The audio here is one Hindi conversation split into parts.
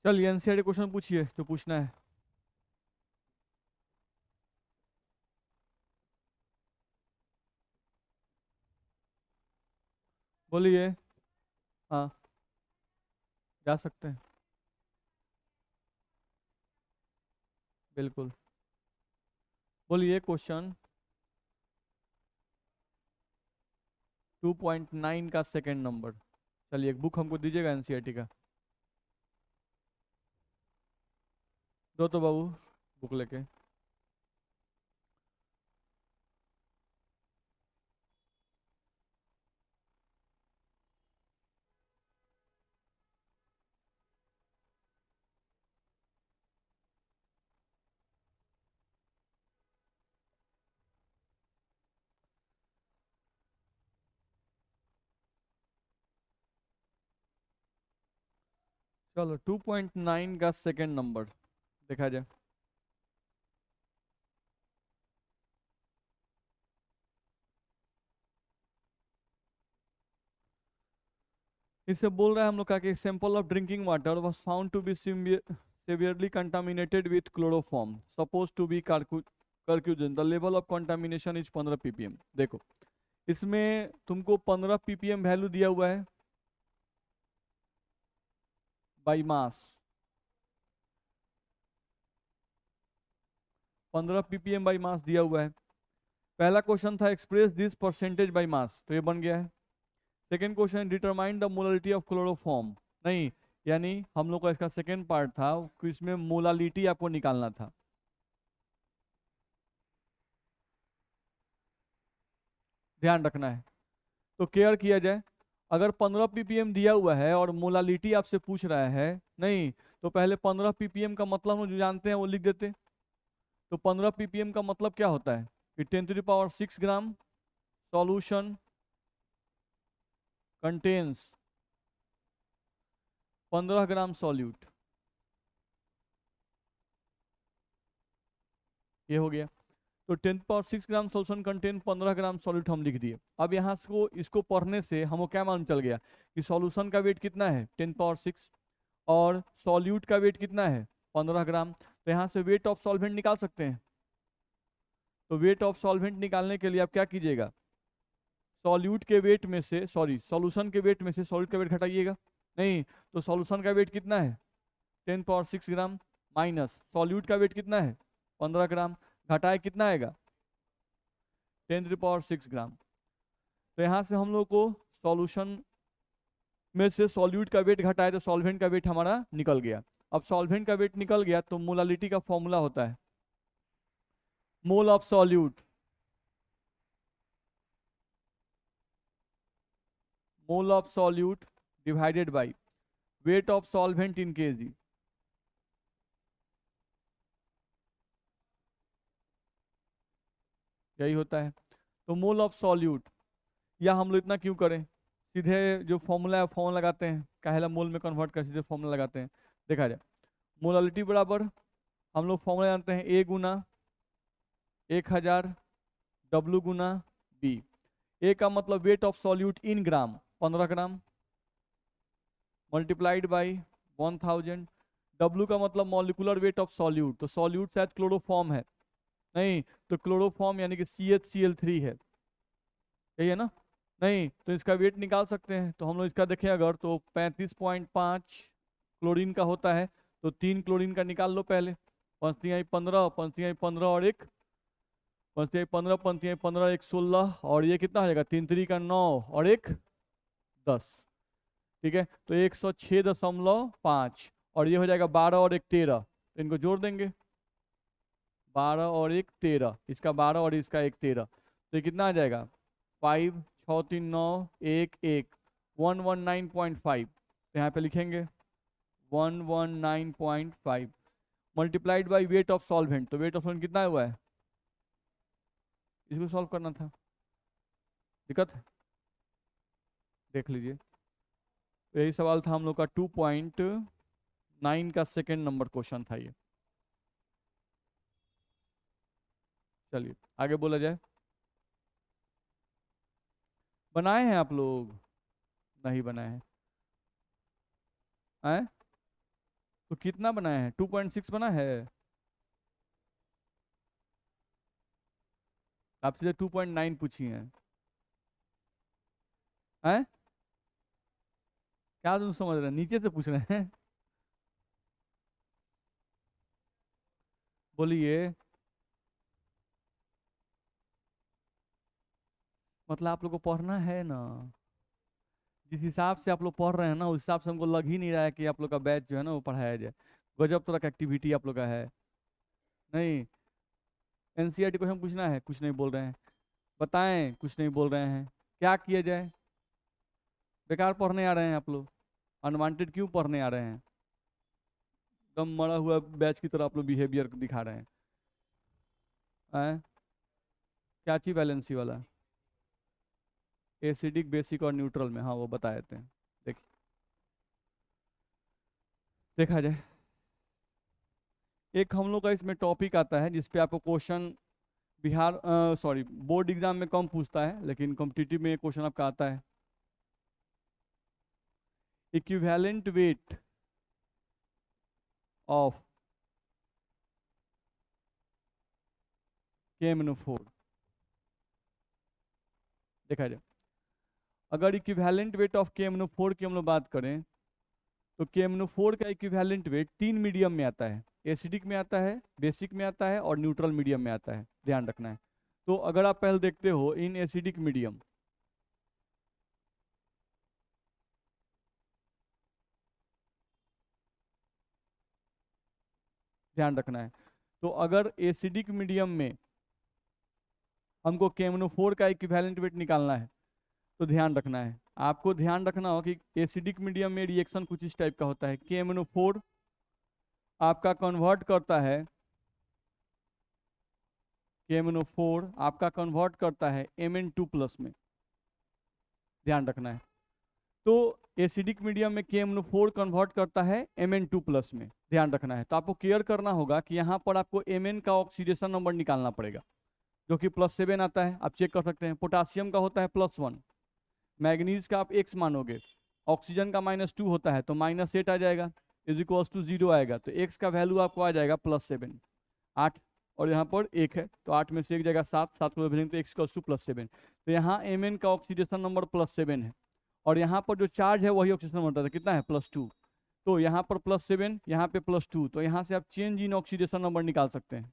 चलिए एनसीईआरटी क्वेश्चन पूछिए जो पूछना है। बोलिए। हाँ, जा सकते हैं। बिल्कुल। बोलिए क्वेश्चन। 2.9 का सेकंड नंबर। चलिए एक बुक हमको दीजिएगा एनसीईआरटी का। दो तो बाबू, बुक लेके। चलो 2.9 का सेकंड नंबर देखा जाए। इससे बोल रहा है हम लोग का कि sample of drinking water was found to be severely contaminated with chloroform supposed to be carcinogen. The level of contamination is 15 ppm. देखो, इसमें तुमको 15 ppm वैल्यू दिया हुआ है by mass. 15 ppm by mass दिया हुआ है। पहला क्वेश्चन था express this percentage by mass, तो ये बन गया है। Second question determine the molality of chloroform. नहीं, यानी हम लोग का इसका सेकेंड पार्ट था कि इसमें मोलालिटी आपको निकालना था। ध्यान रखना है, तो केयर किया जाए। अगर 15 ppm दिया हुआ है और मोलालिटी आपसे पूछ रहा है, नहीं, तो पहले 15 ppm का मतलब हम जो जानते हैं वो लिख देते। तो 15 ppm का मतलब क्या होता है कि 10⁶ ग्राम सॉल्यूशन कंटेन्स 15 ग्राम सॉल्यूट। ये हो गया। तो 10⁶ ग्राम सॉल्यूशन कंटेन 15 ग्राम सॉल्यूट हम लिख दिए। अब यहाँ से इसको पढ़ने से हमको क्या मालूम चल गया कि सॉल्यूशन का वेट कितना है 10⁶ और सॉल्यूट का वेट कितना है 15 ग्राम। तो यहाँ से वेट ऑफ सॉल्वेंट निकाल सकते हैं। तो वेट ऑफ सॉल्वेंट निकालने के लिए आप क्या कीजिएगा, सॉल्यूट के वेट में से सॉरी सॉल्यूशन के वेट में से सॉल्यूट का वेट घटाइएगा। नहीं, तो सॉल्यूशन का वेट कितना है 10⁶ ग्राम माइनस सॉल्यूट का वेट कितना है 15 ग्राम, घटाए कितना आएगा 10⁶ ग्राम। तो यहाँ से हम लोग को सॉल्यूशन में से सॉल्यूट का वेट घटाए तो सॉल्वेंट का वेट हमारा निकल गया। अब सॉल्वेंट का वेट निकल गया तो मोलालिटी का फॉर्मूला होता है mole of solute, mole of solute divided by weight of solvent in KG. यही होता है। तो मोल ऑफ सॉल्यूट, या हम लोग इतना क्यों करें, सीधे जो फॉर्मूला है फॉर्मूला लगाते हैं, काहेला मोल में कन्वर्ट कर सीधे फॉर्मूला लगाते हैं। देखा जाए मोलालिटी बराबर हम लोग फॉर्मूला जानते हैं ए गुना 1000 डब्लू गुना बी। ए का मतलब weight of solute in gram 15 gram multiplied by 1000। W का मतलब मॉलिकुलर वेट ऑफ सॉल्यूट, तो सॉल्यूट शायद क्लोरोफॉर्म है, नहीं, तो क्लोरोफॉर्म यानी कि CHCl3 है, यही है ना। नहीं, तो इसका वेट निकाल सकते हैं। तो हम लोग इसका देखें अगर तो 35.5 क्लोरीन का होता है, तो 3 क्लोरीन का निकाल लो पहले। पंचतियाई 15, पंचतियाई 15 और एक पंचतियाई 15, पंचतियाई 15 एक 16, और ये कितना हो जाएगा 3 3 का 9 और एक 10। ठीक है, तो 106.5 और ये हो जाएगा 12 और एक 13, तो इनको जोड़ देंगे 12 और एक 13, इसका 12 और इसका एक 13, तो ये कितना आ जाएगा 5 6 3 9 1 1 119.5। तो यहाँ पे लिखेंगे 119.5 multiplied by weight of solvent. तो वेट ऑफ सॉल्वेंट कितना हुआ है, इसको सॉल्व करना था, दिक्कत है, देख लीजिए। तो यही सवाल था हम लोग का 2.9 का सेकेंड नंबर क्वेश्चन था ये। चलिए आगे बोला जाए। बनाए हैं आप लोग, नहीं बनाए हैं? तो कितना बनाए हैं, 2.6 बना है। आपसे 2.9 पूछी है। हैं? क्या तुम समझ रहे हैं, नीचे से पूछ रहे हैं? बोलिए। मतलब आप लोग को पढ़ना है ना, जिस हिसाब से आप लोग पढ़ रहे हैं ना, उस हिसाब से हमको लग ही नहीं रहा है कि आप लोग का बैच जो है ना वो पढ़ाया जाए। गजब तरह का एक्टिविटी आप लोग का है। नहीं, एनसीईआरटी क्वेश्चन पूछना है, कुछ नहीं बोल रहे हैं। बताएं, कुछ नहीं बोल रहे हैं। क्या किया जाए? बेकार पढ़ने आ रहे हैं आप लोग। अनवांटेड क्यों पढ़ने आ रहे हैं? एकदम मरा हुआ बैच की तरह आप लोग बिहेवियर दिखा रहे हैं। हैं? क्या चीज बैलेंसी वाला? एसिडिक, बेसिक और न्यूट्रल में, हाँ वो बता देते हैं। देख, देखा जाए। एक हम लोग का इसमें टॉपिक आता है जिसपे आपको question Bihar sorry board exam में कम पूछता है, लेकिन कॉम्पिटिटिव में क्वेश्चन आपका आता है। Equivalent weight of KMnO4। देखा जाए, अगर इक्विवेलेंट वेट ऑफ KMnO4 की हम लोग बात करें, तो KMnO4 का इक्विवेलेंट वेट 3 मीडियम में आता है। एसिडिक में आता है, बेसिक में आता है और न्यूट्रल मीडियम में आता है, ध्यान रखना है। तो अगर आप पहले देखते हो इन एसिडिक मीडियम, ध्यान रखना है। तो अगर एसिडिक मीडियम में हमको KMnO4 का इक्विवेलेंट वेट निकालना है, तो ध्यान रखना है, आपको ध्यान रखना हो कि एसिडिक मीडियम में रिएक्शन कुछ इस टाइप का होता है। KMnO4 आपका कन्वर्ट करता है, KMnO4 आपका कन्वर्ट करता है Mn2 प्लस में, ध्यान रखना है। तो एसिडिक मीडियम में KMnO4 कन्वर्ट करता है Mn2 प्लस में, ध्यान रखना है। तो आपको केयर करना होगा कि यहाँ पर आपको Mn का ऑक्सीडेशन नंबर निकालना पड़ेगा, जो कि +7 आता है, आप चेक कर सकते हैं। पोटासियम का होता है +1, मैग्नीज का आप x मानोगे, ऑक्सीजन का -2 होता है तो -8 आ जाएगा, इज इक्वल्स टू 0 आएगा, तो x का वैल्यू आपको आ जाएगा +7, 8। और यहाँ पर 1 है तो 8 में से 1 जाएगा 7, 7 को भेजेंगे तो x इक्वल्स टू +7। तो यहाँ Mn का ऑक्सीडेशन नंबर +7 है, और यहाँ पर जो चार्ज है वही ऑक्सीडेशन नंबर था, कितना है, +2। तो यहाँ पर +7, यहाँ पे +2, तो यहाँ से आप चेंज इन ऑक्सीडेशन नंबर निकाल सकते हैं।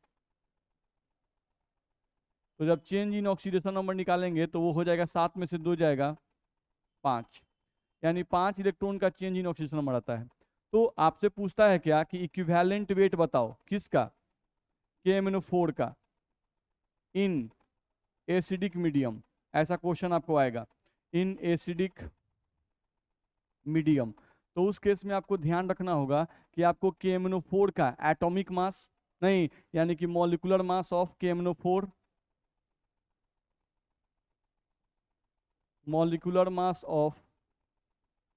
तो जब चेंज इन ऑक्सीडेशन नंबर निकालेंगे तो वो हो जाएगा 7 में से 2 जाएगा 5, यानी 5 इलेक्ट्रॉन का चेंज इन ऑक्सीडेशन नंबर आता है। तो आपसे पूछता है क्या कि इक्विवेलेंट वेट बताओ किसका, KMnO4 का इन एसिडिक मीडियम, ऐसा क्वेश्चन आपको आएगा, इन एसिडिक मीडियम। तो उस केस में आपको ध्यान रखना होगा कि आपको KMnO4 का एटॉमिक मास, नहीं यानी कि molecular mass of KMnO4, molecular mass of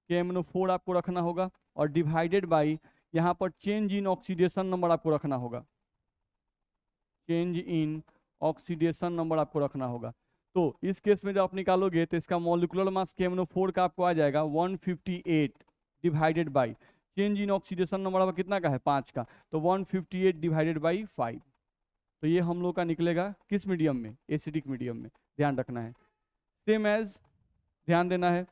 KMnO4 आपको रखना होगा, और डिवाइडेड बाई यहाँ पर चेंज इन ऑक्सीडेशन नंबर आपको रखना होगा, चेंज इन ऑक्सीडेशन नंबर आपको रखना होगा। तो इस केस में जब आप निकालोगे तो इसका मॉलिक्यूलर मास KMnO4 का आपको आ जाएगा 158 divided by change in oxidation number आपका कितना का है, 5 का, तो 158 डिवाइडेड बाई 5। तो ये हम लोग का निकलेगा किस मीडियम में, एसिडिक मीडियम में, ध्यान रखना है। सेम एज, ध्यान देना है,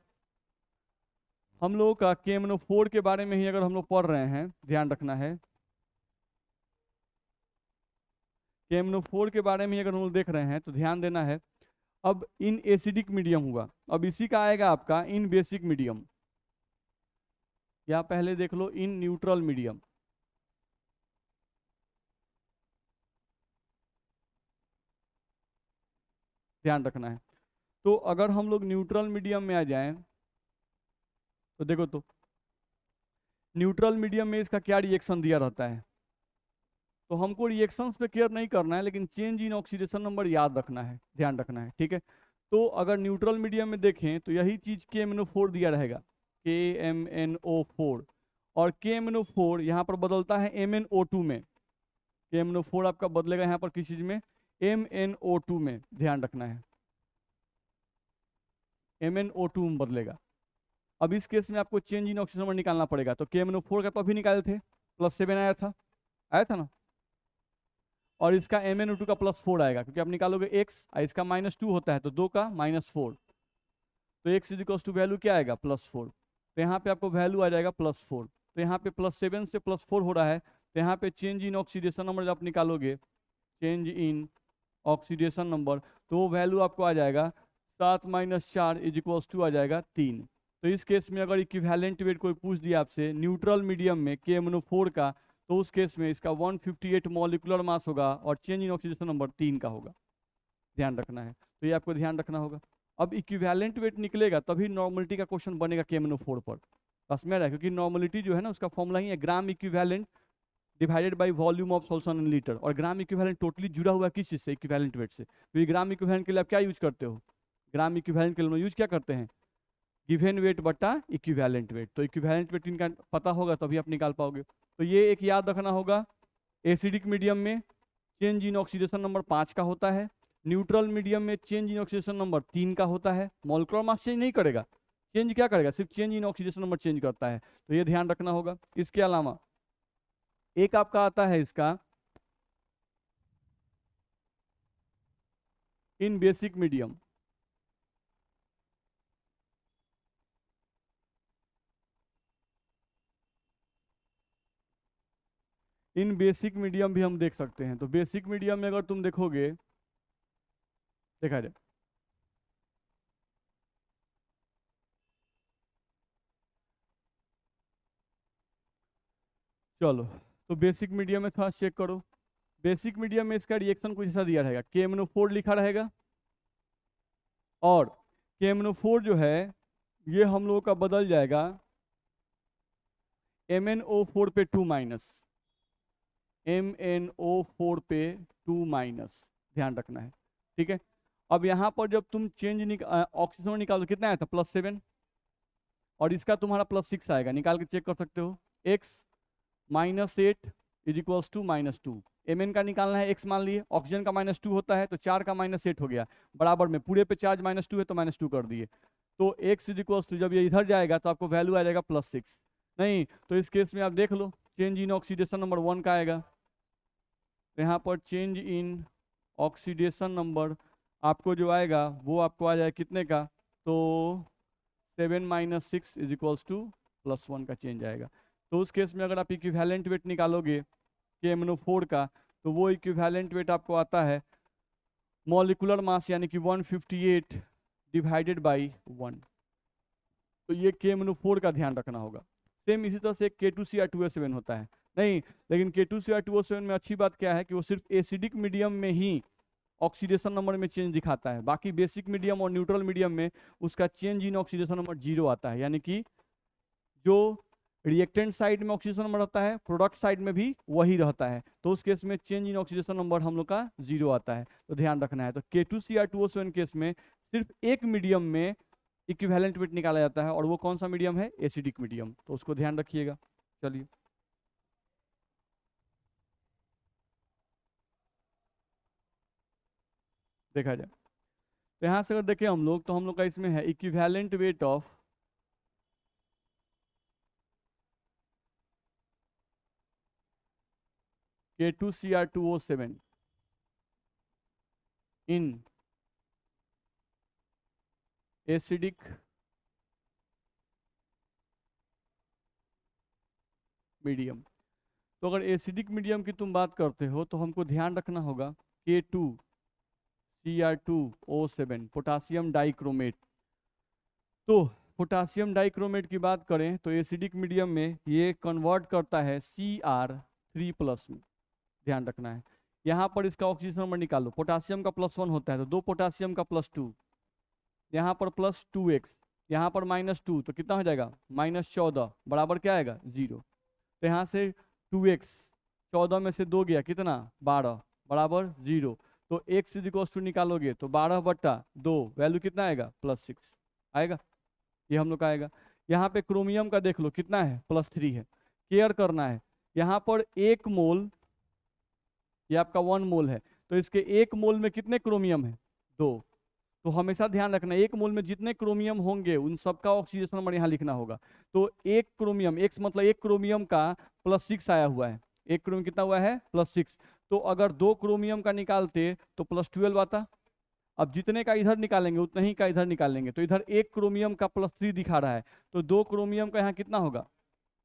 हम लोग का KMnO4 के बारे में ही अगर हम लोग पढ़ रहे हैं, ध्यान रखना है, KMnO4 के बारे में अगर हम लोग देख रहे हैं तो ध्यान देना है। अब इन एसिडिक मीडियम हुआ, अब इसी का आएगा आपका इन बेसिक मीडियम, या पहले देख लो इन न्यूट्रल मीडियम, ध्यान रखना है। तो अगर हम लोग न्यूट्रल मीडियम में आ जाएं, तो देखो तो न्यूट्रल मीडियम में इसका क्या रिएक्शन दिया रहता है, तो हमको रिएक्शंस पे केयर नहीं करना है, लेकिन चेंज इन ऑक्सीडेशन नंबर याद रखना है, ध्यान रखना है, ठीक है। तो अगर न्यूट्रल मीडियम में देखें तो यही चीज KMnO4 दिया रहेगा, KMnO4, और KMnO4 यहाँ पर बदलता है MnO2 में, KMnO4 आपका बदलेगा यहाँ पर किस चीज में, MnO2 में, ध्यान रखना है, MnO2 में बदलेगा। अब इस केस में आपको चेंज इन ऑक्सीजन नंबर निकालना पड़ेगा, तो KMnO4 का तो अभी निकाले थे, +7 आया था ना। और इसका MnO2 का +4 आएगा, क्योंकि आप निकालोगे x, इसका -2 होता है तो 2 का -4, तो x इज वैल्यू क्या आएगा +4। तो यहाँ पे आपको वैल्यू आ जाएगा +4। तो यहाँ पे +7 से +4 हो रहा है, तो यहाँ पे चेंज इन ऑक्सीडेशन नंबर जब आप निकालोगे, चेंज इन ऑक्सीडेशन नंबर, तो वो वैल्यू आपको आ जाएगा 7 - 4 इज आ जाएगा 3। तो इस केस में अगर इक्विवेलेंट वेट कोई पूछ दिया आपसे न्यूट्रल मीडियम में KMnO4 का, तो उस केस में इसका 158 मॉलिकुलर मास होगा और चेंज इन ऑक्सीडेशन नंबर 3 का होगा। ध्यान रखना है, तो ये आपको ध्यान रखना होगा। अब इक्विवेलेंट वेट निकलेगा तभी नॉर्मलिटी का क्वेश्चन बनेगा KMnO4 पर। बस में रहा, क्योंकि नॉर्मलिटी जो है ना उसका फॉर्मूला ही है gram equivalent divided by volume of solution in litre. और ग्राम इक्विवेलेंट टोटली जुड़ा हुआ किस चीज से, इक्विवेलेंट वेट से। तो ये ग्राम इक्विवेलेंट के लिए आप क्या यूज करते हो, ग्राम इक्विवेलेंट के लिए यूज क्या करते हैं, गिवन वेट बटा इक्विवेलेंट वेट। तो इक्विवेलेंट वेट इनका पता होगा तभी आप निकाल पाओगे। तो ये एक याद रखना होगा, एसिडिक मीडियम में चेंज इन ऑक्सीडेशन नंबर 5 का होता है, न्यूट्रल मीडियम में चेंज इन ऑक्सीडेशन नंबर 3 का होता है। मॉलिक्यूलर मास चेंज नहीं करेगा, चेंज क्या करेगा, सिर्फ change in oxidation number change करता है। तो ये ध्यान रखना होगा। इसके अलावा एक आपका आता है इसका इन बेसिक मीडियम। इन बेसिक मीडियम भी हम देख सकते हैं। तो बेसिक मीडियम में अगर तुम देखोगे, देखा जाए, चलो तो बेसिक मीडियम में थोड़ा चेक करो। बेसिक मीडियम में इसका रिएक्शन कुछ ऐसा दिया रहेगा, KMnO4 लिखा रहेगा, और KMnO4 जो है ये हम लोगों का बदल जाएगा MnO4 पे 2-, MnO4 पे 2-। ध्यान रखना है, ठीक है। अब यहाँ पर जब तुम चेंज ऑक्सीजन निकालो, कितना आया था +7, और इसका तुम्हारा +6 आएगा, निकाल के चेक कर सकते हो। x -8 is -2। Mn का निकालना है, x मान लिए, ऑक्सीजन का -2 होता है तो 4 का -8 हो गया, बराबर में पूरे पे चार्ज -2 है तो -2 कर दिए। तो x जब ये इधर जाएगा तो आपको वैल्यू आ जाएगा +6। नहीं तो इस केस में आप देख लो, चेंज इन ऑक्सीडेशन नंबर 1 का आएगा, तो यहाँ पर चेंज इन ऑक्सीडेशन नंबर आपको जो आएगा वो आपको आ जाएगा कितने का, तो 7 - 6 इज +1 का चेंज आएगा। तो उस केस में अगर आप इक्विवेलेंट वेट निकालोगे KMnO4 का, तो वो इक्विवेलेंट वेट आपको आता है मॉलिकुलर मास यानी कि 158 डिवाइडेड बाई 1। तो ये KMnO4 का ध्यान रखना होगा। सेम इसी तरह से K2Cr2O7 होता है, नहीं लेकिन K2Cr2O7 में अच्छी बात क्या है कि वो सिर्फ एसिडिक मीडियम में ही ऑक्सीडेशन नंबर में चेंज दिखाता है, बाकी बेसिक मीडियम और न्यूट्रल मीडियम में उसका चेंज इन ऑक्सीडेशन नंबर 0 आता है। यानी कि जो रिएक्टेंट साइड में ऑक्सीडेशन नंबर रहता है प्रोडक्ट साइड में भी वही रहता है, तो उस केस में चेंज इन ऑक्सीडेशन नंबर हम लोग का 0 आता है। तो ध्यान रखना है। तो K2Cr2O7 केस में सिर्फ एक मीडियम में इक्विवेलेंट वेट निकाला जाता है, और वो कौन सा मीडियम है, एसिडिक मीडियम, तो उसको ध्यान रखिएगा। चलिए देखा जाए, तो यहाँ से अगर देखें हम लोग, तो हम लोग का इसमें है equivalent weight of K2Cr2O7 in acidic medium. तो अगर एसिडिक मीडियम की तुम बात करते हो तो हमको ध्यान रखना होगा K2Cr2O7 पोटासियम डाइक्रोमेट। तो पोटासियम डाइक्रोमेट की बात करें तो एसिडिक मीडियम में ये कन्वर्ट करता है Cr3+ में। ध्यान रखना है, यहाँ पर इसका ऑक्सीजन नंबर निकालो, पोटासियम का +1 होता है तो 2 पोटासियम का +2, यहाँ पर +2x, यहाँ पर -2, तो कितना हो जाएगा -14, बराबर क्या आएगा 0। तो यहाँ से 2x 14 में से 2 गया कितना 12, बराबर 0। तो x इज निकालोगे तो 12/2 वैल्यू कितना आएगा +6 आएगा, ये हम लोग का आएगा। यहाँ पे क्रोमियम का देख लो कितना है +3 है, केयर करना है। यहाँ पर 1 मोल, ये आपका 1 मोल है, तो इसके 1 मोल में कितने क्रोमियम है 2। तो हमेशा ध्यान रखना 1 मोल में जितने क्रोमियम होंगे उन सबका ऑक्सीडेशन नंबर यहाँ लिखना होगा। तो 1 क्रोमियम, x मतलब 1 क्रोमियम का +6 आया हुआ है, एक क्रोमियम कितना हुआ है +6। तो अगर 2 क्रोमियम का निकालते तो +12 आता। अब जितने का इधर निकालेंगे उतना ही का इधर निकालेंगे, तो इधर एक क्रोमियम का +3 दिखा रहा है, तो 2 क्रोमियम का यहाँ कितना होगा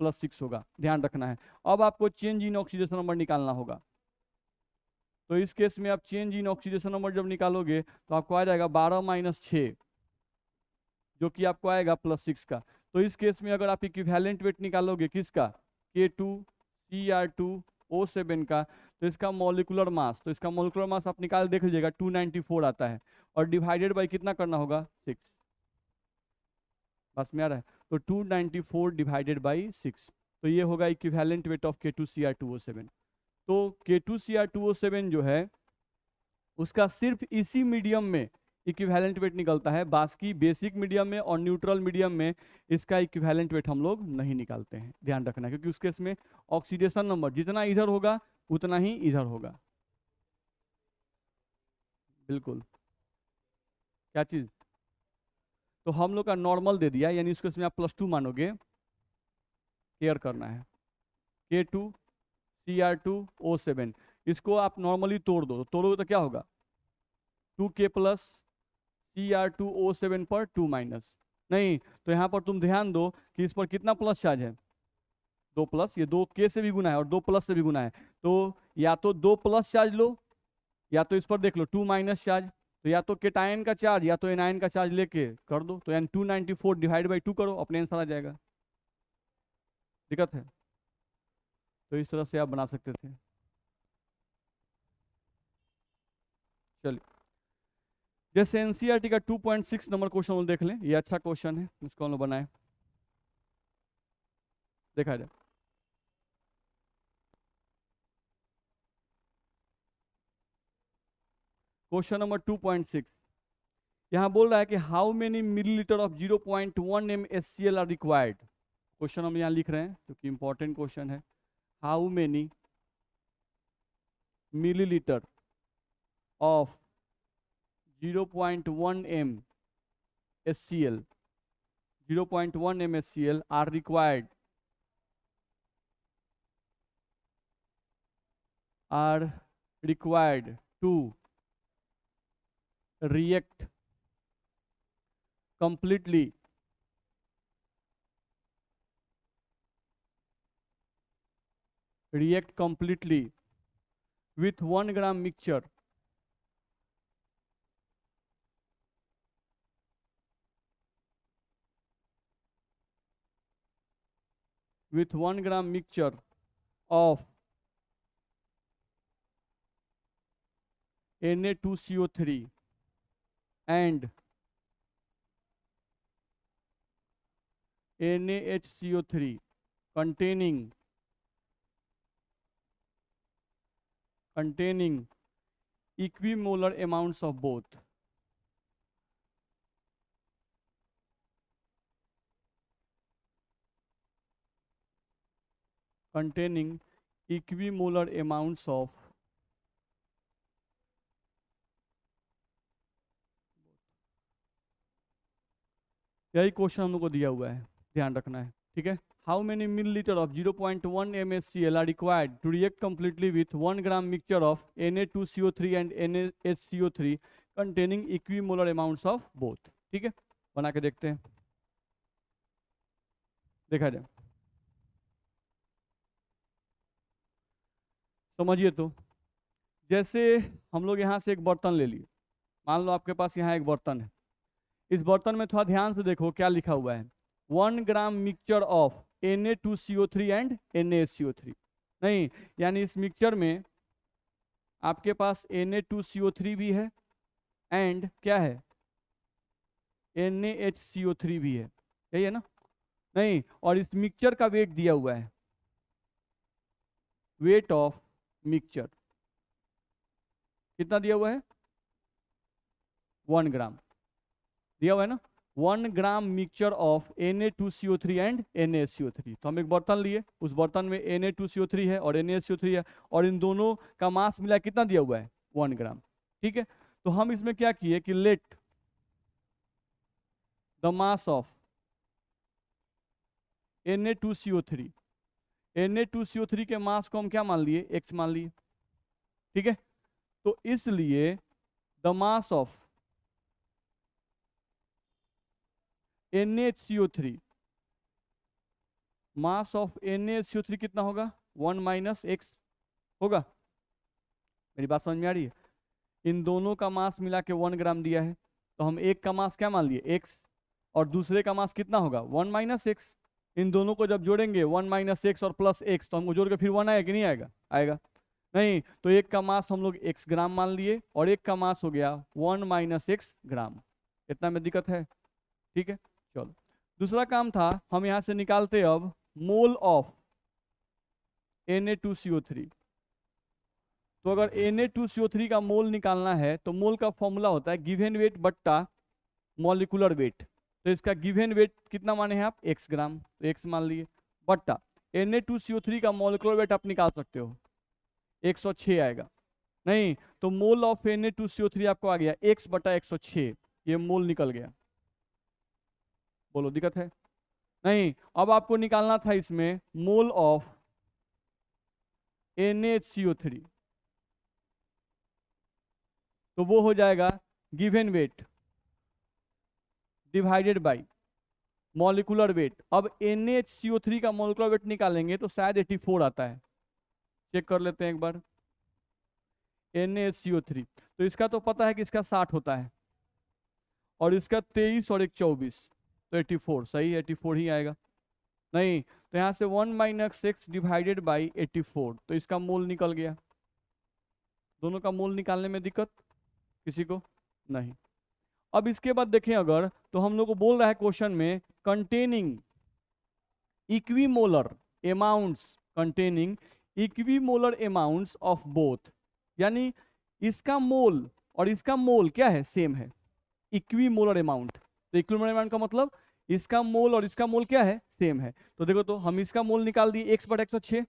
+6 होगा, ध्यान रखना है। अब आपको चेंज इन ऑक्सीडेशन नंबर निकालना होगा। तो इस केस में आप चेंज इन ऑक्सीडेशन नंबर जब निकालोगे तो आपको आ जाएगा 12 - 6, जो कि आपको आएगा +6 का। तो इस केस में अगर आप इक्विवेलेंट वेट निकालोगे किसका, K2Cr2O7 का, तो इसका मॉलिक्यूलर मास, तो इसका मॉलिक्यूलर मास आप निकाल देख लीजिएगा 294 आता है, और डिवाइडेड बाई कितना करना होगा 6। बस में आ रहा है, तो 294 डिवाइडेड बाई 6, तो ये होगा इक्विवेलेंट वेट ऑफ K2Cr2O7। तो K2Cr2O7 जो है उसका सिर्फ इसी मीडियम में इक्विवेलेंट वेट निकलता है, बाकी बेसिक मीडियम में और न्यूट्रल मीडियम में इसका इक्विवेलेंट वेट हम लोग नहीं निकालते हैं, ध्यान रखना, क्योंकि उसके इसमें ऑक्सीडेशन नंबर जितना इधर होगा उतना ही इधर होगा। बिल्कुल, क्या चीज, तो हम लोग का नॉर्मल दे दिया, यानी इसको इसमें आप +2 मानोगे, केयर करना है। K2Cr2O7 इसको आप नॉर्मली तोड़ दो, तो तोड़ोगे तो क्या होगा 2K + Cr2O7 पर 2 - नहीं, तो यहाँ पर तुम ध्यान दो कि इस पर कितना प्लस चार्ज है, 2+, ये 2K से भी गुना है और 2+ से भी गुना है, तो या तो 2+ चार्ज लो, या तो इस पर देख लो 2 - चार्ज, तो या तो केटायन का चार्ज या तो एनायन का चार्ज लेके कर दो, तो यानी 294 डिवाइड बाई 2 करो, अपने आंसर आ जाएगा। दिक्कत है, तो इस तरह से आप बना सकते थे। चलिए, जैसे एनसीईआरटी का 2.6 नंबर क्वेश्चन देख लें, ये अच्छा क्वेश्चन है, इसको हम लोग बनाए, देखा जाए। क्वेश्चन नंबर 2.6 यहाँ बोल रहा है कि how many millilitre of 0.1 MnHCl are required. Question हम यहाँ लिख रहे हैं क्योंकि इंपॉर्टेंट क्वेश्चन है। How many millilitre of 0.1 MnHCl 0.1 MnHCl are required to react completely with 1 gram mixture of Na2CO3 and NaHCO3 containing equimolar amounts of both. Containing equimolar amounts of यही क्वेश्चन हम लोग को दिया हुआ है, ध्यान रखना है, ठीक है। How many millilitre of 0.1 MnHCl are required to react completely with 1 gram mixture of Na2CO3 and NaHCO3 containing equimolar amounts of both. ठीक है, बना के देखते हैं, देखा जाए। समझिए, तो जैसे हम लोग यहाँ से एक बर्तन ले लिए, मान लो आपके पास यहाँ एक बर्तन है, इस बर्तन में थोड़ा ध्यान से देखो क्या लिखा हुआ है, 1 gram mixture of Na2CO3 and NaHCO3। नहीं, यानी इस मिक्सचर में आपके पास Na2CO3 भी है एंड क्या है NaHCO3 भी है, यही है ना। नहीं, और इस मिक्सचर का वेट दिया हुआ है, वेट ऑफ मिक्सचर कितना दिया हुआ है 1 ग्राम दिया हुआ है ना। 1 gram mixture of Na2CO3 and NaHCO3। तो हम एक बर्तन लिए, उस बर्तन में Na2CO3 है और NaHCO3 है, और इन दोनों का मास मिला कितना दिया हुआ है 1 ग्राम। ठीक है, तो हम इसमें क्या किए कि let the mass of Na2CO3 Na2CO3 के मास को हम क्या मान लिए, x मान लिए, ठीक है। तो इसलिए the mass of NaHCO3, mass of NaHCO3 कितना होगा, 1 माइनस x होगा। मेरी बात समझ में आ रही है? इन दोनों का मास मिला के 1 ग्राम दिया है, तो हम एक का मास क्या मान लिए, x, और दूसरे का मास कितना होगा, 1 माइनस x। इन दोनों को जब जोड़ेंगे 1 माइनस x और प्लस x, तो हमको जोड़ के फिर 1 आएगा कि नहीं आएगा, आएगा। नहीं, तो एक का मास हम लोग x ग्राम मान लिए और एक का मास हो गया 1 माइनस x ग्राम। इतना में दिक्कत है? ठीक है, चलो। दूसरा काम था, हम यहां से निकालते अब मोल ऑफ Na2CO3। तो अगर Na2CO3 का मोल निकालना है तो मोल का फॉर्मूला होता है गिवन वेट बट्टा मॉलिकुलर वेट। तो इसका गिवन वेट कितना माने हैं आप, x ग्राम, तो x मान लिए, बट्टा Na2CO3 का मॉलिकुलर वेट आप निकाल सकते हो, 106 आएगा। नहीं, तो मोल ऑफ Na2CO3 आपको आ गया x बटा 106, ये मोल निकल गया। बोलो दिक्कत है? नहीं, अब आपको निकालना था इसमें मोल ऑफ NaHCO3, तो वो हो जाएगा given weight divided by molecular weight. अब NaHCO3 का मॉलिकुलर वेट निकालेंगे तो शायद 84 आता है, चेक कर लेते हैं एक बार। NaHCO3, तो इसका तो पता है कि इसका 60 होता है और इसका 23 और एक 24, तो 84 सही, 84 ही आएगा। नहीं, तो यहाँ से 1 माइनस 6 डिवाइडेड बाई 84, तो इसका मोल निकल गया। दोनों का मोल निकालने में दिक्कत किसी को नहीं। अब इसके बाद देखें अगर, तो हम लोग को बोल रहा है क्वेश्चन में containing equimolar amounts, containing equimolar amounts of both, यानी इसका मोल और इसका मोल क्या है, सेम है, इक्विमोलर अमाउंट। तो इक्विमोलर अमाउंट का मतलब इसका मोल और इसका मोल क्या है, सेम है। तो देखो, तो हम इसका मोल निकाल दिए x बटा 106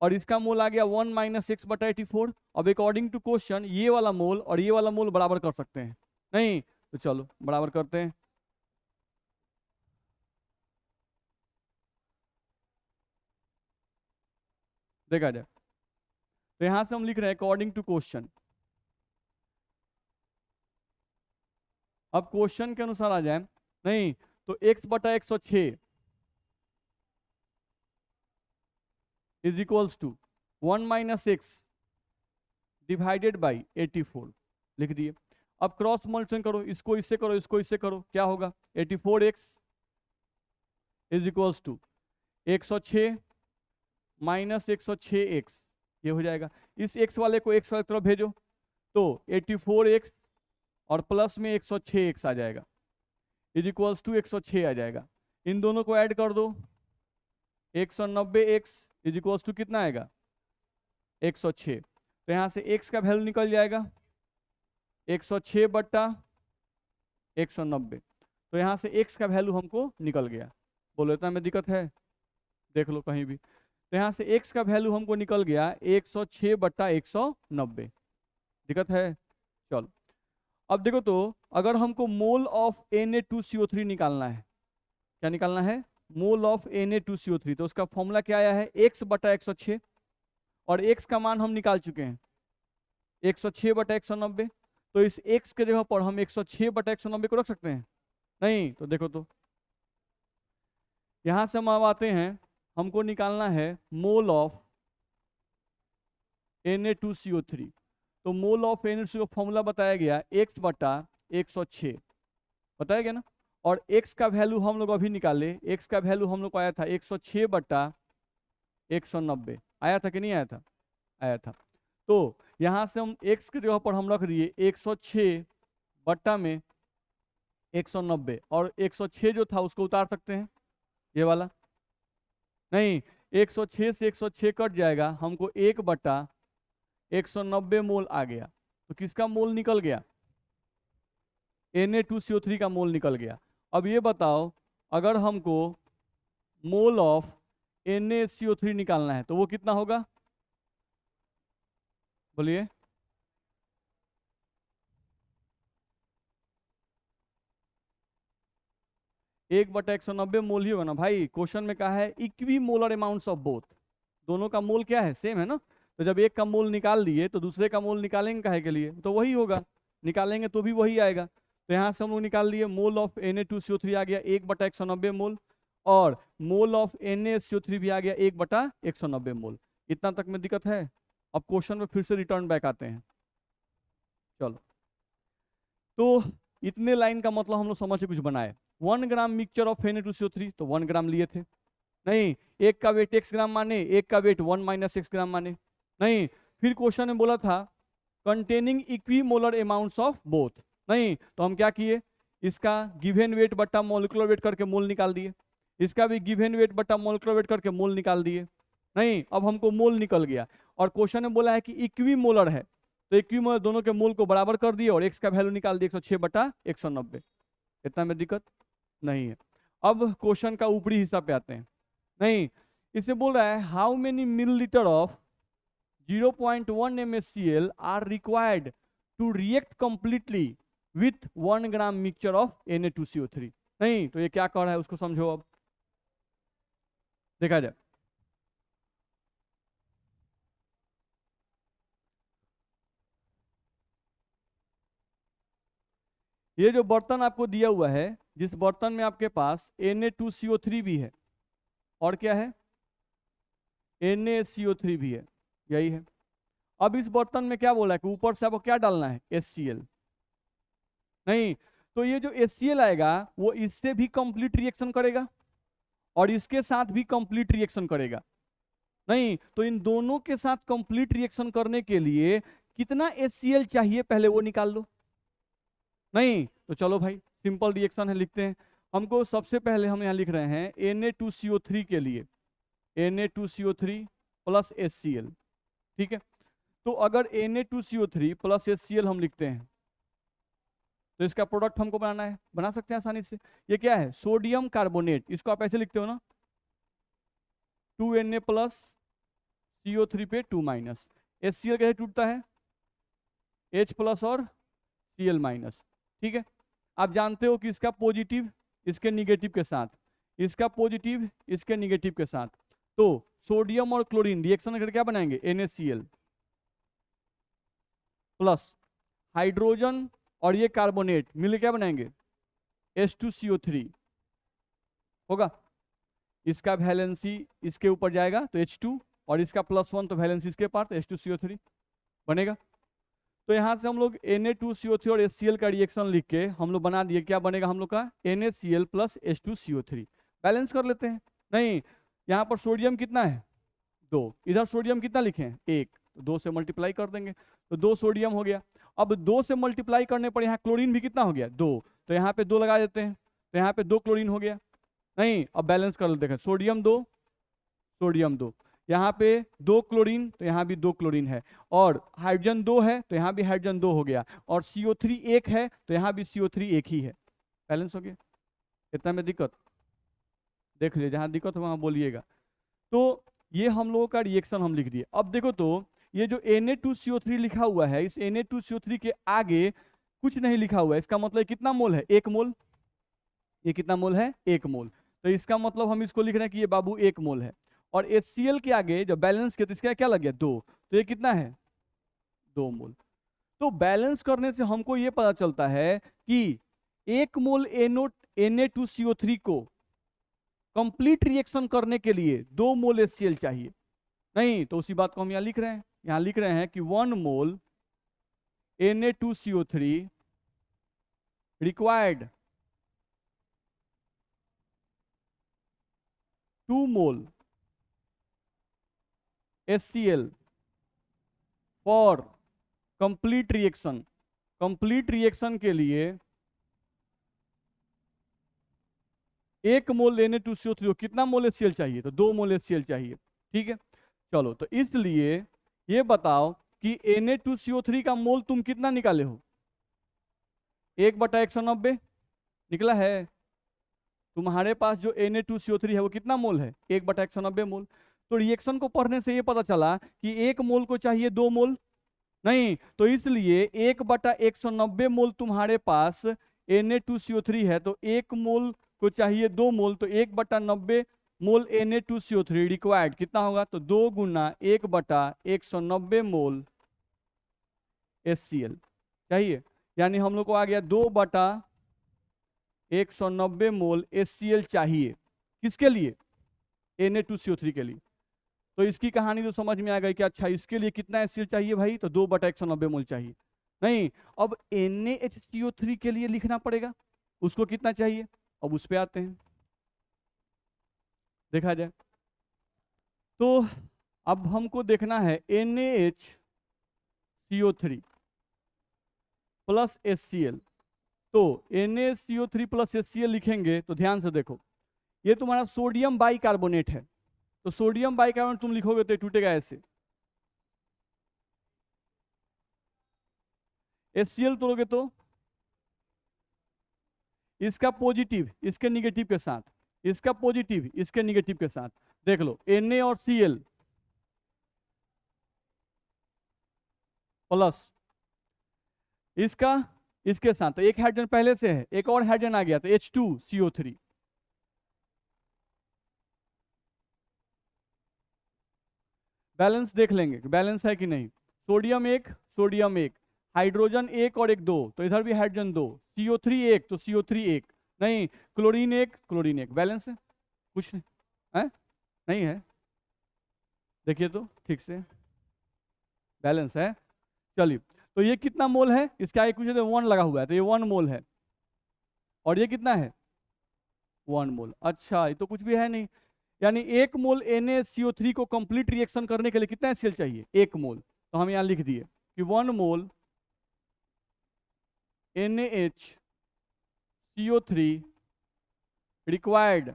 और इसका मोल आ गया 1 माइनस एक्स बटा 84। अब अकॉर्डिंग टू क्वेश्चन ये वाला मोल और ये वाला मोल बराबर कर सकते हैं, नहीं? तो चलो बराबर करते हैं। देखा जाए, तो यहां से हम लिख रहे हैं अकॉर्डिंग टू क्वेश्चन। अब क्वेश्चन के अनुसार आ जाए, नहीं तो x बटा 106 is equals to 1 minus x divided by 84 लिख दिए। अब क्रॉस मल्टीप्लिकेशन करो, इसको इससे करो, इसको इससे करो, क्या होगा, 84x is equals to 106 minus 106x, ये हो जाएगा। इस x वाले को x वाले तरफ भेजो, तो 84x और प्लस में 106x आ जाएगा, इज इक्वल्स टू 106 आ जाएगा। इन दोनों को ऐड कर दो, 190x इज इक्वल्स टू कितना आएगा, 106। तो यहाँ से x का वैल्यू निकल जाएगा 106 बट्टा 190, तो यहाँ से x का वैल्यू हमको निकल गया। बोलो इतना में दिक्कत है, देख लो कहीं भी। तो यहाँ से x का वैल्यू हमको निकल गया 106 बट्टा 190, दिक्कत है? चलो अब देखो, तो अगर हमको मोल ऑफ Na2CO3 निकालना है, क्या निकालना है, मोल ऑफ Na2CO3, तो उसका फॉर्मूला क्या आया है, x बटा 106, और x का मान हम निकाल चुके हैं 106 बटा 190। तो इस x के जगह पर हम 106 बटा 190 को रख सकते हैं, नहीं? तो देखो, तो यहां से हम अब आते हैं, हमको निकालना है मोल ऑफ Na2CO3। तो मोल ऑफ Na2CO फॉर्मूला बताया गया x बटा 106, बताया गया ना। और x का वैल्यू हम लोग अभी निकाले, x का वैल्यू हम लोग को आया था 106 बटा 190, आया था कि नहीं आया था, आया था। तो यहां से हम x के जगह पर हम रख दिए 106 बट्टा में 190, और 106 जो था उसको उतार सकते हैं, ये वाला, नहीं 106 से 106 कट जाएगा, हमको 1 बटा 190 मोल आ गया। तो किसका मोल निकल गया, Na2CO3 का मोल निकल गया। अब ये बताओ, अगर हमको मोल ऑफ NaCO3 निकालना है तो वो कितना होगा, बोलिए। एक बटा 190 मोल ही होगा ना भाई, क्वेश्चन में कहा है equi molar amounts of both, दोनों का मोल क्या है, सेम है ना। तो जब एक का मोल निकाल लिए तो दूसरे का मोल निकालेंगे काहे के लिए, तो वही होगा, निकालेंगे तो भी वही आएगा। तो यहाँ से हम लोग निकाल लिए मोल ऑफ Na2CO3 आ गया 1/190 मोल, और मोल ऑफ NaSO3 भी आ गया 1/190 मोल। इतना तक में दिक्कत है। अब क्वेश्चन में फिर से रिटर्न बैक आते हैं। चलो, तो इतने लाइन का मतलब हम लोग समझ के कुछ बनाए। 1 ग्राम मिक्सचर ऑफ Na2CO3, तो 1 ग्राम लिए थे। नहीं, एक का वेट x ग्राम माने, एक का वेट 1 - x ग्राम माने। नहीं, फिर क्वेश्चन में बोला था containing equimolar amounts of both. नहीं, तो हम क्या किए, इसका गिवन वेट बट्टा मॉलिक्यूलर वेट करके मोल निकाल दिए, इसका भी गिवन वेट बट्टा मॉलिक्यूलर वेट करके मोल निकाल दिए। नहीं, अब हमको मोल निकल गया, और क्वेश्चन में बोला है कि इक्विमोलर है, तो इक्विमोलर दोनों के मोल को बराबर कर दिए और x का वैल्यू निकाल दिए 106/190। इतना में दिक्कत नहीं है। अब क्वेश्चन का ऊपरी हिस्सा पे आते हैं। नहीं, इसे बोल रहा है how many millilitre of 0.1 MnCl are required to react completely with 1 gram mixture of Na2CO3। नहीं, तो ये क्या कह रहा है उसको समझो। अब देखा जाए, ये जो बर्तन आपको दिया हुआ है, जिस बर्तन में आपके पास Na2CO3 भी है और क्या है, NaCO3 भी है, यही है। अब इस बर्तन में क्या बोला है कि ऊपर से आपको क्या डालना है, HCl। नहीं, तो ये जो HCl आएगा वो इससे भी कंप्लीट रिएक्शन करेगा और इसके साथ भी कंप्लीट रिएक्शन करेगा। नहीं, तो इन दोनों के साथ कंप्लीट रिएक्शन करने के लिए कितना HCl चाहिए पहले वो निकाल लो। नहीं, तो चलो भाई, सिंपल रिएक्शन है, लिखते हैं। हमको सबसे पहले हम यहाँ लिख रहे हैं Na2CO3 के लिए Na2CO3 प्लस HCl, ठीक है। तो अगर Na2CO3 प्लस HCl हम लिखते हैं तो इसका प्रोडक्ट हमको बनाना है, बना सकते हैं आसानी से। ये क्या है, सोडियम कार्बोनेट, इसको आप ऐसे लिखते हो ना, 2Na प्लस CO3 पे 2 - HCl कैसे टूटता है, H प्लस और Cl माइनस, ठीक है। आप जानते हो कि इसका पॉजिटिव इसके निगेटिव के साथ, इसका पॉजिटिव इसके निगेटिव के साथ, तो सोडियम और क्लोरीन रिएक्शन करके क्या बनाएंगे, NaCl प्लस हाइड्रोजन और ये कार्बोनेट मिलकर क्या बनाएंगे, H2CO3 होगा। इसका वैलेंसी इसके ऊपर जाएगा तो H2, और इसका +1 तो वैलेंसी इसके पास, तो H2CO3 बनेगा। तो यहाँ से हम लोग Na2CO3 और HCl का रिएक्शन लिख के हम लोग बना दिए, क्या बनेगा हम लोग का, NaCl प्लस H2CO3। बैलेंस कर लेते हैं। नहीं, यहाँ पर सोडियम कितना है, 2, इधर सोडियम कितना लिखे हैं, 1, तो 2 से मल्टीप्लाई कर देंगे तो 2 सोडियम हो गया। अब 2 से मल्टीप्लाई करने पर यहाँ क्लोरीन भी कितना हो गया, 2, तो यहाँ पे 2 लगा देते हैं, तो यहाँ पे 2 क्लोरीन हो गया। नहीं, अब बैलेंस कर लेते हैं, सोडियम 2 सोडियम 2, यहाँ पे 2 क्लोरीन तो यहाँ भी 2 क्लोरीन है, और हाइड्रोजन 2 है तो यहाँ भी हाइड्रोजन 2 हो गया, और CO3 1 है तो यहाँ भी CO3 1 ही है, बैलेंस हो गया। इतना में दिक्कत देख लीजिए, जहाँ दिक्कत हो वहाँ बोलिएगा। तो ये हम लोगों का रिएक्शन हम लिख दिए। अब देखो तो ये जो Na2CO3 लिखा हुआ है, इस Na2CO3 के आगे कुछ नहीं लिखा हुआ है, इसका मतलब कितना मोल है, 1 मोल। ये कितना मोल है, 1 मोल। तो इसका मतलब हम इसको लिख रहे हैं कि ये बाबू 1 मोल है। और HCl के आगे जब बैलेंस किया तो इसका क्या लग गया, 2, तो ये कितना है, 2 मोल। तो बैलेंस करने से हमको ये पता चलता है कि 1 मोल Na2CO3 को कंप्लीट रिएक्शन करने के लिए 2 मोल HCl चाहिए। नहीं, तो उसी बात को हम यहाँ लिख रहे हैं, यहाँ लिख रहे हैं कि 1 मोल Na2CO3 required 2 mole HCl for complete reaction. Complete reaction के लिए 1 मोल Na2CO3 कितना मोल HCl चाहिए, तो 2 मोल HCl चाहिए, ठीक है। चलो, तो इसलिए ये बताओ कि Na2CO3 का मोल तुम कितना निकाले हो, 1/190 निकला है। तुम्हारे पास जो Na2CO3 है वो कितना मोल है, 1/190 मोल। तो रिएक्शन को पढ़ने से ये पता चला कि 1 मोल को चाहिए 2 मोल। नहीं, तो इसलिए 1/190 मोल तुम्हारे पास Na2CO3 है, तो 1 मोल को चाहिए 2 मोल, तो 1/90 मोल Na2CO3 रिक्वायर्ड कितना होगा, तो 2 गुना 1/190 मोल HCl चाहिए। यानी हम लोग को आ गया 2/190 मोल HCl चाहिए। किसके लिए, Na2CO3 के लिए। तो इसकी कहानी तो समझ में आ गई कि अच्छा इसके लिए कितना HCl चाहिए भाई, तो 2/190 मोल चाहिए। नहीं, अब NaHCO3 के लिए लिखना पड़ेगा, उसको कितना चाहिए। अब उस पे आते हैं, देखा जाए तो अब हमको देखना है NaHCO3 प्लस HCl। तो NaCO3 प्लस HCl लिखेंगे तो ध्यान से देखो, ये तुम्हारा सोडियम बाइकार्बोनेट है, तो सोडियम बाइकार्बोनेट तुम लिखोगे तो ये टूटेगा ऐसे। HCl तोड़ोगे तो इसका पॉजिटिव इसके निगेटिव के साथ, इसका पॉजिटिव इसके निगेटिव के साथ, देख लो Na और Cl प्लस इसका इसके साथ, तो एक हाइड्रोजन पहले से है, एक और हाइड्रोजन आ गया तो H2CO3। बैलेंस देख लेंगे बैलेंस है कि नहीं, सोडियम एक, हाइड्रोजन एक और एक दो, तो इधर भी हाइड्रोजन दो, CO3 एक तो CO3 एक, नहीं क्लोरीन एक, बैलेंस है, कुछ नहीं है, नहीं है, देखिए तो ठीक से बैलेंस है। चलिए, तो ये कितना मोल है, इसका एक कुछ 1 लगा हुआ है, तो ये 1 मोल है, और ये कितना है 1 मोल। अच्छा, ये तो कुछ भी है नहीं, यानी 1 मोल NaCO3 को कंप्लीट रिएक्शन करने के लिए कितना HCl चाहिए, 1 मोल। तो हम यहाँ लिख दिए कि 1 मोल NaHCO3 required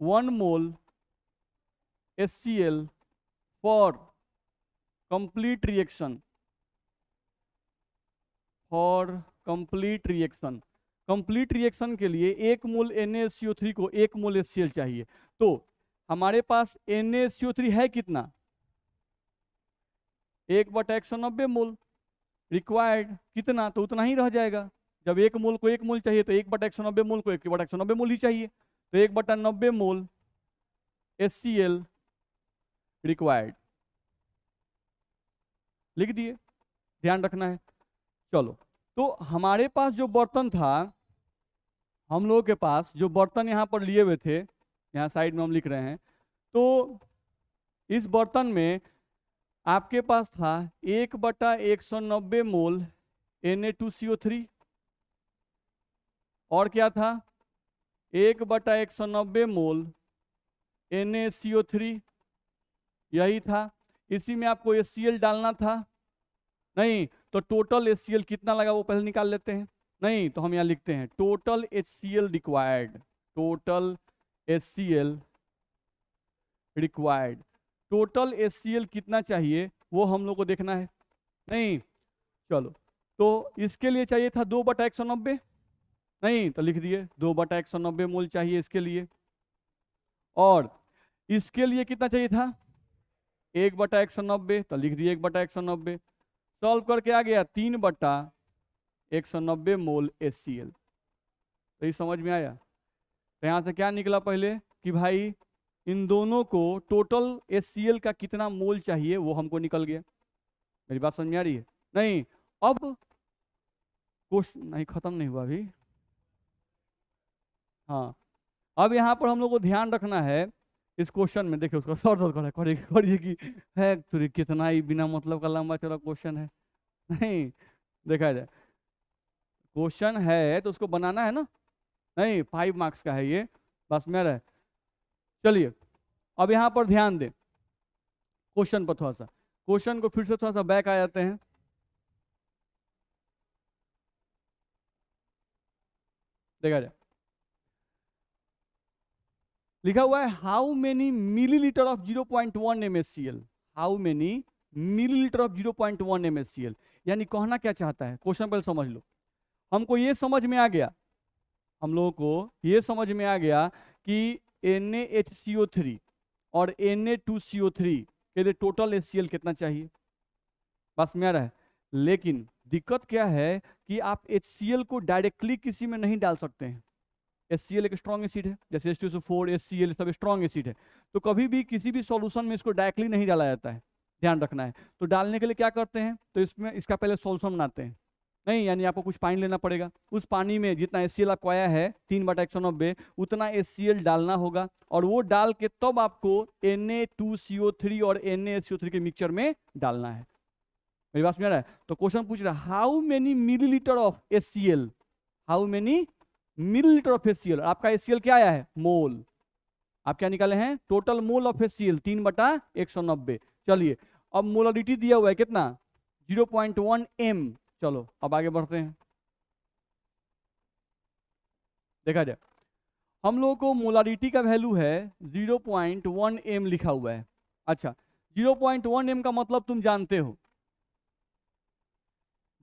1 mole HCl for complete reaction, complete reaction के लिए 1 मोल NaCO3 को 1 मोल HCl चाहिए। तो हमारे पास NaCO3 है कितना, 1/190 मोल, रिक्वायर्ड कितना, तो उतना ही रह जाएगा। जब 1 मोल को 1 मोल चाहिए तो 1/190 मोल को 1/190 मोल ही चाहिए, तो 1/90 मोल HCl रिक्वायर्ड लिख दिए, ध्यान रखना है। चलो, तो हमारे पास जो बर्तन था, हम लोगों के पास जो बर्तन यहाँ पर लिए हुए थे, यहाँ साइड में हम लिख रहे हैं, तो इस बर्तन में आपके पास था 1/190 मोल Na2CO3, और क्या था 1/190 मोल NaCO3, यही था। इसी में आपको HCl डालना था, नहीं तो टोटल HCl कितना लगा वो पहले निकाल लेते हैं। नहीं तो हम यहाँ लिखते हैं total HCl required, total HCl required, total HCl कितना चाहिए वो हम लोग को देखना है। नहीं, चलो, तो इसके लिए चाहिए था 2/190, नहीं तो लिख दिए 2/190 मोल चाहिए इसके लिए, और इसके लिए कितना चाहिए था 1/190, तो लिख दिए 1/190, सॉल्व करके आ गया 3/190 मोल HCl। तो ये समझ में आया। तो यहाँ से क्या निकला पहले कि भाई इन दोनों को टोटल HCl का कितना मोल चाहिए वो हमको निकल गया। मेरी बात समझ में आ रही है। नहीं, अब क्वेश्चन नहीं खत्म नहीं हुआ अभी। हाँ, अब यहाँ पर हम लोग को ध्यान रखना है इस क्वेश्चन में, देखिए उसका सर दर्द करिए कि है तो कितना ही बिना मतलब का लंबा चौड़ा क्वेश्चन है। नहीं, देखा जाए क्वेश्चन है तो उसको बनाना है ना, नहीं 5 मार्क्स का है ये, बस मेरा। चलिए, अब यहाँ पर ध्यान दें क्वेश्चन पर, थोड़ा सा क्वेश्चन को फिर से थोड़ा सा बैक आ जाते हैं। देखा जाए, लिखा हुआ है how many millilitre of 0.1 MHCl, how many millilitre of 0.1 MHCl, यानी कहना क्या चाहता है, क्वेश्चन पहले समझ लो। हमको ये समझ में आ गया, हम लोगों को ये समझ में आ गया कि NaHCO3 और Na2CO3 के लिए टोटल HCl कितना चाहिए, बस में आ रहा है। लेकिन दिक्कत क्या है कि आप HCl को डायरेक्टली किसी में नहीं डाल सकते हैं, HCl एक स्ट्रॉन्ग एसिड है, जैसे H2SO4 HCl सब स्ट्रॉन्ग एसिड है। तो कभी भी किसी भी सॉल्यूशन में इसको डायरेक्टली नहीं डाला जाता है, ध्यान रखना है। तो डालने के लिए क्या करते हैं, तो इसमें इसका पहले सॉल्यूशन बनाते हैं। नहीं, यानी आपको कुछ पानी लेना पड़ेगा, उस पानी में जितना HCl आपको आया है 3/190 उतना HCl डालना होगा, और वो डाल के तब आपको Na2CO3 और NaSO3 के मिक्सचर में डालना है। मेरी बात समझ रहा है? तो क्वेश्चन पूछ रहा है how many millilitre of HCl, how many millilitre of HCl। आपका HCl क्या आया है, मोल। आप क्या निकाले हैं, टोटल मोल ऑफ HCl 3/190। चलिए अब मोलरिटी दिया हुआ है कितना, 0.1 m। चलो अब आगे बढ़ते हैं, देखा जाए। हम लोगों को मोलारिटी का वैल्यू है 0.1 m लिखा हुआ है। अच्छा, 0.1 m का मतलब तुम जानते हो,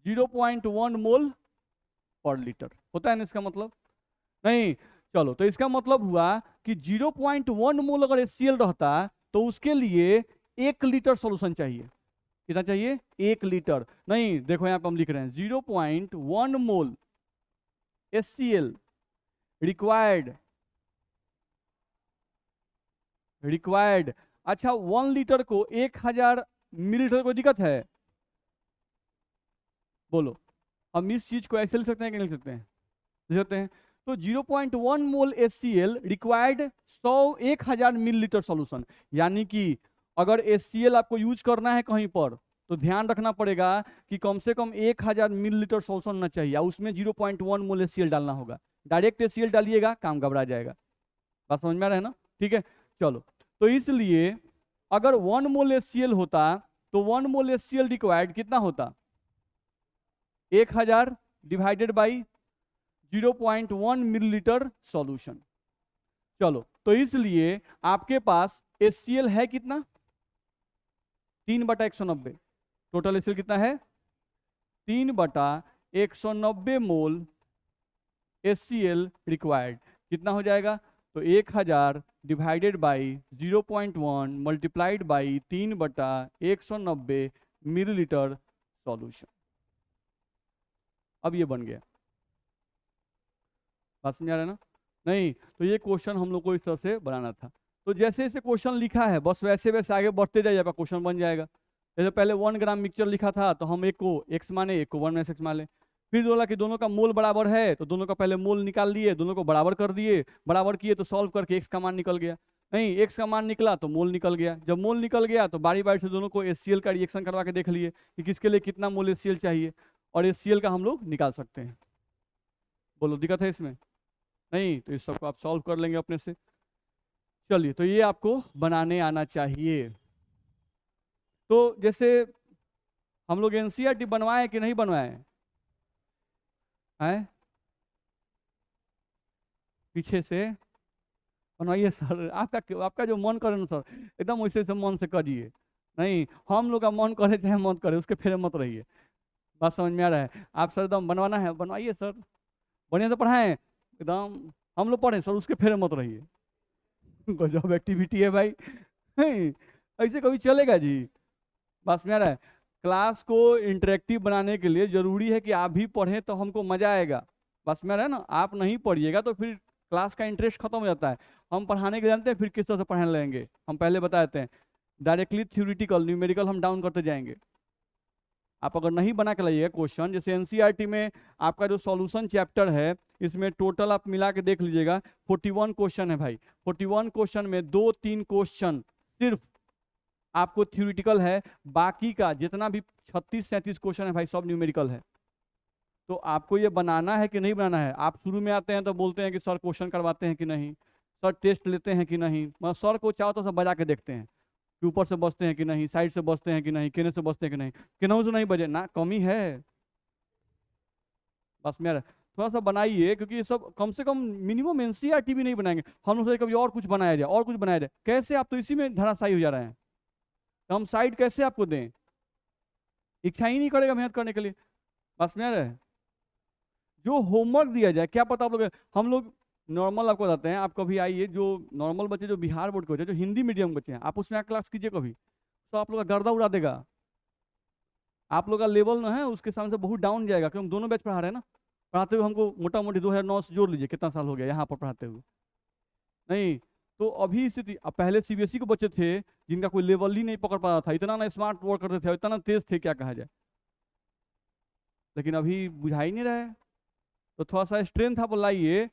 0.1 मोल पर लीटर होता है ना इसका मतलब, नहीं। चलो तो इसका मतलब हुआ कि 0.1 मोल अगर HCl रहता तो उसके लिए 1 लीटर सॉल्यूशन चाहिए। कितना चाहिए, 1 लीटर। नहीं, देखो यहाँ पे हम लिख रहे हैं 0.1 मोल HCl रिक्वायर्ड। अच्छा, 1 लीटर को 1000 मिलीलीटर को दिक्कत है, बोलो। हम इस चीज को ऐसे लिख सकते हैं कि नहीं लिख सकते हैं, लिख सकते हैं। तो 0.1 मोल HCl रिक्वायर्ड 1000 मिलीलीटर सॉल्यूशन। यानी कि अगर HCl आपको यूज करना है कहीं पर तो ध्यान रखना पड़ेगा कि कम से कम 1000 मिलीलीटर सॉल्यूशन होना चाहिए, उसमें 0.1 मोल HCl डालना होगा। डायरेक्ट HCl डालिएगा काम घबरा जाएगा। बात समझ में आ रहा है ना, ठीक है। चलो तो इसलिए अगर 1 मोल HCl होता तो 1 मोल HCl रिक्वायर्ड कितना होता, 1000 डिवाइडेड बाई 0.1 मिलीलीटर सॉल्यूशन। चलो तो इसलिए आपके पास HCl है कितना, 3/190। टोटल HCl कितना है, 3/190 मोल HCl रिक्वायर्ड। कितना हो जाएगा, तो 1000 divided by 0.1 multiplied by 3/190 millilitre solution. अब ये बन गया, बात समझ आ रहा है ना। नहीं, तो ये क्वेश्चन हम लोग को इस तरह से बनाना था। तो जैसे जैसे क्वेश्चन लिखा है बस वैसे वैसे आगे बढ़ते जाइए, आपका क्वेश्चन बन जाएगा। जैसे पहले 1 ग्राम मिक्सचर लिखा था तो हम एक को x माने, एक को 1 - x माने। फिर बोला कि दोनों का मोल बराबर है तो दोनों का पहले मोल निकाल लिए, दोनों को बराबर कर दिए, बराबर किए तो सॉल्व करके x का मान निकल गया। नहीं, x का मान निकला तो मोल निकल गया। जब मोल निकल गया तो बारी बारी से दोनों को HCl का रिएक्शन करवा के देख लिए कि किसके लिए कितना मोल HCl चाहिए, और HCl का हम लोग निकाल सकते हैं। बोलो दिक्कत है इसमें, नहीं। तो इस सबको आप सॉल्व कर लेंगे अपने से। चलिए तो ये आपको बनाने आना चाहिए। तो जैसे हम लोग NCERT बनवाए कि नहीं बनवाए हैं, पीछे से बनवाइए सर। आपका जो मन करे ना सर, एकदम वैसे से मन से करिए। नहीं, हम लोग का मन करे चाहे मत करे उसके फेरे मत रहिए। बात समझ में आ रहा है, आप सर एकदम बनवाना है बनवाइए सर, बढ़िया से पढ़ाएं एकदम, हम लोग पढ़ें सर, उसके फेरे मत रहिए। गजब एक्टिविटी है भाई। नहीं, ऐसे कभी चलेगा जी। बस में आ रहा है, क्लास को इंटरेक्टिव बनाने के लिए जरूरी है कि आप भी पढ़ें तो हमको मजा आएगा। बस में आ रहा है ना, आप नहीं पढ़िएगा तो फिर क्लास का इंटरेस्ट खत्म हो जाता है। हम पढ़ाने के जानते हैं फिर किस तरह से पढ़ाने लगेंगे, हम पहले बता देते हैं। डायरेक्टली थ्योरेटिकल न्यूमेरिकल हम डाउन करते जाएंगे। आप अगर नहीं बना के लाइएगा क्वेश्चन, जैसे NCERT में आपका जो सॉल्यूशन चैप्टर है इसमें टोटल आप मिला के देख लीजिएगा 41 क्वेश्चन है भाई। 41 क्वेश्चन में 2-3 क्वेश्चन सिर्फ आपको थ्योरेटिकल है, बाकी का जितना भी 36-37 क्वेश्चन है भाई सब न्यूमेरिकल है। तो आपको ये बनाना है कि नहीं बनाना है। आप शुरू में आते हैं तो बोलते हैं कि सर क्वेश्चन करवाते हैं कि नहीं, सर टेस्ट लेते हैं कि नहीं, मतलब सर को चाहो तो सब बजा के देखते हैं कि ऊपर से बचते हैं कि नहीं, साइड से बचते हैं कि नहीं, केने से बचते हैं कि नहीं। केनहू से नहीं बजे ना, कमी है। बस मेरा थोड़ा सा बनाइए, क्योंकि ये सब कम से कम मिनिमम NCERT भी नहीं बनाएंगे हम लोग, कभी और कुछ बनाया जाए, और कुछ बनाया जाए। कैसे आप तो इसी में धराशायी हो जा रहे हैं, तो हम साइड कैसे आपको दें, इच्छा ही नहीं करेगा मेहनत करने के लिए। बस में रहे, जो होमवर्क दिया जाए, क्या पता आप लोग, हम लोग नॉर्मल आपको बताते हैं, आप कभी आइए, जो नॉर्मल बच्चे जो बिहार बोर्ड के बच्चे, जो हिंदी मीडियम बच्चे हैं, आप उसमें क्लास कीजिए कभी, तो आप लोग का गर्दा उड़ा देगा। आप लोग का लेवल ना है उसके सामने से बहुत डाउन जाएगा, क्योंकि हम दोनों बैच पढ़ा रहे हैं ना। पढ़ाते हुए हमको मोटा मोटी 2009 से जोड़ लीजिए कितना साल हो गया यहाँ पर पढ़ाते हुए। नहीं तो अभी स्थिति, अब पहले सीबीएसई के बच्चे थे जिनका कोई लेवल ही नहीं पकड़ पा रहा था, इतना ना स्मार्ट वर्क करते थे, इतना तेज थे क्या कहा जाए, लेकिन अभी बुझा ही नहीं रहा है। तो थोड़ा सा स्ट्रेंथ आप लाइए,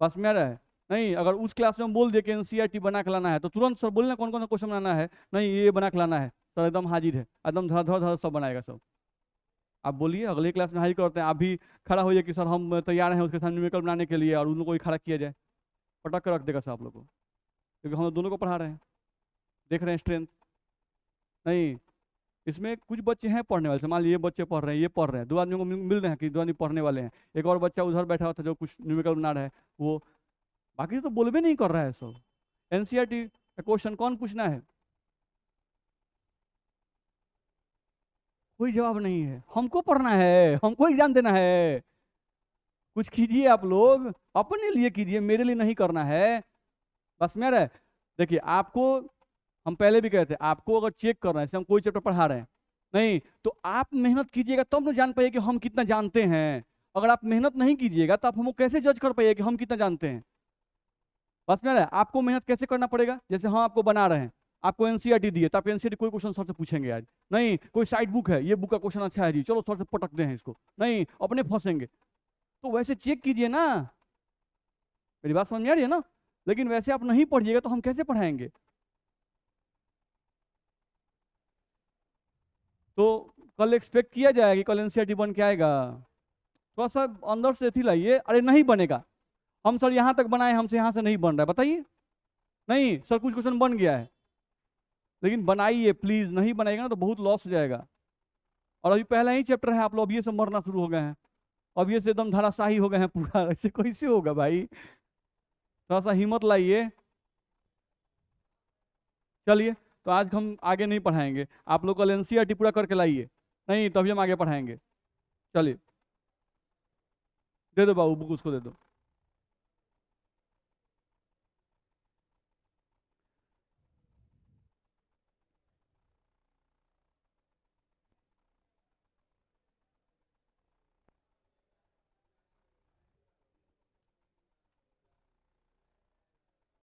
बस में आ रहा है। नहीं अगर उस क्लास में हम बोल दिए कि एनसीईआरटी बना के लाना है तो तुरंत सर बोलना कौन कौन सा क्वेश्चन बनाना है, नहीं ये बना के लाना है, सर एकदम हाजिर है, एकदम धड़ धड़ धड़ सब बनाएगा सब। आप बोलिए अगले क्लास में हाजिर करते हैं, आप भी खड़ा होइए कि सर हम तैयार हैं उसके साथ न्यूमेरिकल बनाने के लिए, और उन लोगों को ही खड़ा किया जाए, पटक कर रख देगा सर आप लोग को, क्योंकि हम लोग दोनों को पढ़ा रहे हैं, देख रहे हैं स्ट्रेंथ। नहीं इसमें कुछ बच्चे हैं पढ़ने वाले, मान लीजिए ये बच्चे पढ़ रहे हैं, ये पढ़ रहे हैं, दो आदमियों को मिल रहे हैं कि दो आदमी पढ़ने वाले हैं, एक और बच्चा उधर बैठा हुआ था जो कुछ न्यूमेरिकल बना रहा है, वो बाकी तो बोलबे नहीं कर रहा है सब। एनसीईआरटी का क्वेश्चन कौन पूछना है, कोई जवाब नहीं है, हमको पढ़ना है, हमको एग्जाम देना है। कुछ कीजिए आप लोग, अपने लिए कीजिए, मेरे लिए नहीं करना है, बस मेरा। देखिए आपको हम पहले भी कहते हैं, आपको अगर चेक करना है, जैसे हम कोई चैप्टर पढ़ा रहे हैं, नहीं तो आप मेहनत कीजिएगा तब तो जान पाइए कि हम कितना जानते हैं। अगर आप मेहनत नहीं कीजिएगा तो आप हमको कैसे जज कर पाइए कि हम कितना जानते हैं। बस मेरा आपको मेहनत कैसे करना पड़ेगा, जैसे हम आपको बना रहे हैं, आपको एनसीईआरटी दिए तो आप एनसीईआरटी कोई क्वेश्चन सर से पूछेंगे आज, नहीं कोई साइड बुक है, ये बुक का क्वेश्चन अच्छा है जी, चलो सर से पटक दें इसको, नहीं अपने फंसेंगे। तो वैसे चेक कीजिए ना, मेरी बात समझ में आ रही है ना। लेकिन वैसे आप नहीं पढ़िएगा तो हम कैसे पढ़ाएंगे। तो कल एक्सपेक्ट किया जाएगा कि कल एनसीईआरटी बन के आएगा, थोड़ा सा अंदर से थी लाइए, अरे नहीं बनेगा, हम सर यहाँ तक बनाए, हमसे यहाँ से नहीं बन रहा है, बताइए। नहीं सर कुछ क्वेश्चन बन गया है, लेकिन बनाइए प्लीज, नहीं बनाएगा ना तो बहुत लॉस हो जाएगा। और अभी पहला ही चैप्टर है, आप लोग अभी से मरना शुरू हो गए हैं, अब ये से एकदम धराशाही हो गए हैं पूरा, ऐसे कैसे होगा भाई, थोड़ा सा हिम्मत लाइए। चलिए तो आज हम आगे नहीं पढ़ाएंगे, आप लोग कल एनसीईआरटी पूरा करके लाइए, नहीं तभी हम आगे पढ़ाएंगे। चलिए दे दो बाबू बुक, उसको दे दो।